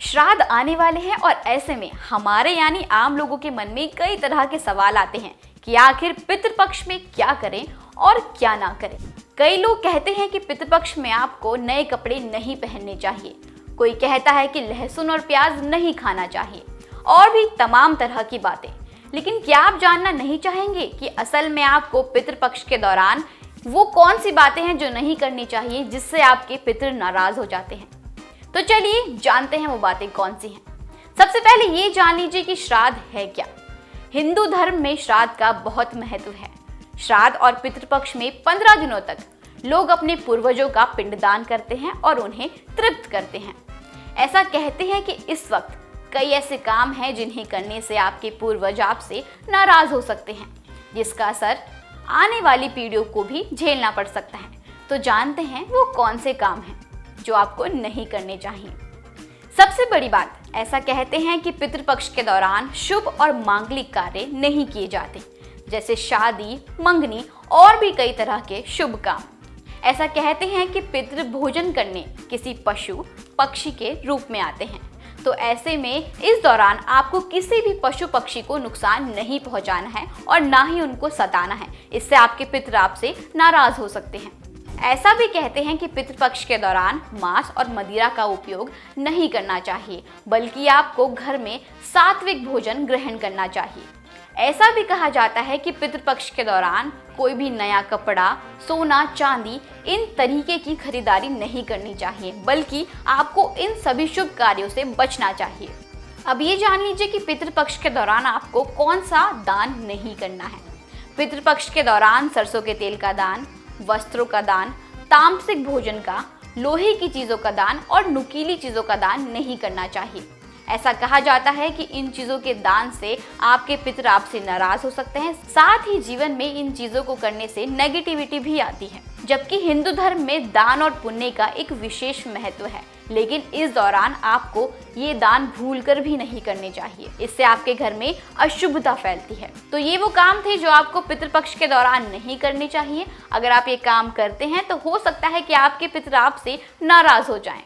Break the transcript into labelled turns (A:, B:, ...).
A: श्राद्ध आने वाले हैं और ऐसे में हमारे यानी आम लोगों के मन में कई तरह के सवाल आते हैं कि आखिर पितृपक्ष में क्या करें और क्या ना करें। कई लोग कहते हैं कि पितृपक्ष में आपको नए कपड़े नहीं पहनने चाहिए, कोई कहता है कि लहसुन और प्याज नहीं खाना चाहिए और भी तमाम तरह की बातें। लेकिन क्या आप जानना नहीं चाहेंगे कि असल में आपको पितृपक्ष के दौरान वो कौन सी बातें हैं जो नहीं करनी चाहिए जिससे आपके पितृ नाराज हो जाते हैं। तो चलिए जानते हैं वो बातें कौन सी हैं। सबसे पहले ये जान लीजिए कि श्राद्ध है क्या। हिंदू धर्म में श्राद्ध का बहुत महत्व है। श्राद्ध और पितृपक्ष में 15 दिनों तक लोग अपने पूर्वजों का पिंडदान करते हैं और उन्हें तृप्त करते हैं। ऐसा कहते हैं कि इस वक्त कई ऐसे काम हैं जिन्हें करने से आपके पूर्वज आपसे नाराज हो सकते हैं, जिसका असर आने वाली पीढ़ियों को भी झेलना पड़ सकता है। तो जानते हैं वो कौन से काम हैं जो आपको नहीं करने चाहिए। सबसे बड़ी बात, ऐसा कहते हैं कि पितृपक्ष के दौरान शुभ और मांगलिक कार्य नहीं किए जाते, जैसे शादी, मंगनी और भी कई तरह के शुभ काम। ऐसा कहते हैं कि पितृ भोजन करने किसी पशु पक्षी के रूप में आते हैं, तो ऐसे में इस दौरान आपको किसी भी पशु पक्षी को नुकसान नहीं पहुंचाना है और ना ही उनको सताना है। इससे आपके पितृ आपसे नाराज हो सकते हैं। ऐसा भी कहते हैं कि पितृपक्ष के दौरान मांस और मदिरा का उपयोग नहीं करना चाहिए, बल्कि आपको घर में सात्विक भोजन ग्रहण करना चाहिए। ऐसा भी कहा जाता है कि पितृपक्ष के दौरान कोई भी नया कपड़ा, सोना, चांदी इन तरीके की खरीदारी नहीं करनी चाहिए, बल्कि आपको इन सभी शुभ कार्यों से बचना चाहिए। अब ये जान लीजिए कि पितृपक्ष के दौरान आपको कौन सा दान नहीं करना है। पितृपक्ष के दौरान सरसों के तेल का दान, वस्त्रों का दान, तामसिक भोजन का, लोहे की चीजों का दान और नुकीली चीजों का दान नहीं करना चाहिए। ऐसा कहा जाता है कि इन चीजों के दान से आपके पितृ आपसे नाराज हो सकते हैं। साथ ही जीवन में इन चीजों को करने से नेगेटिविटी भी आती है। जबकि हिंदू धर्म में दान और पुण्य का एक विशेष महत्व है, लेकिन इस दौरान आपको ये दान भूलकर भी नहीं करने चाहिए। इससे आपके घर में अशुभता फैलती है। तो ये वो काम थे जो आपको पितृपक्ष के दौरान नहीं करने चाहिए। अगर आप ये काम करते हैं तो हो सकता है कि आपके पितृ आपसे नाराज हो जाएं।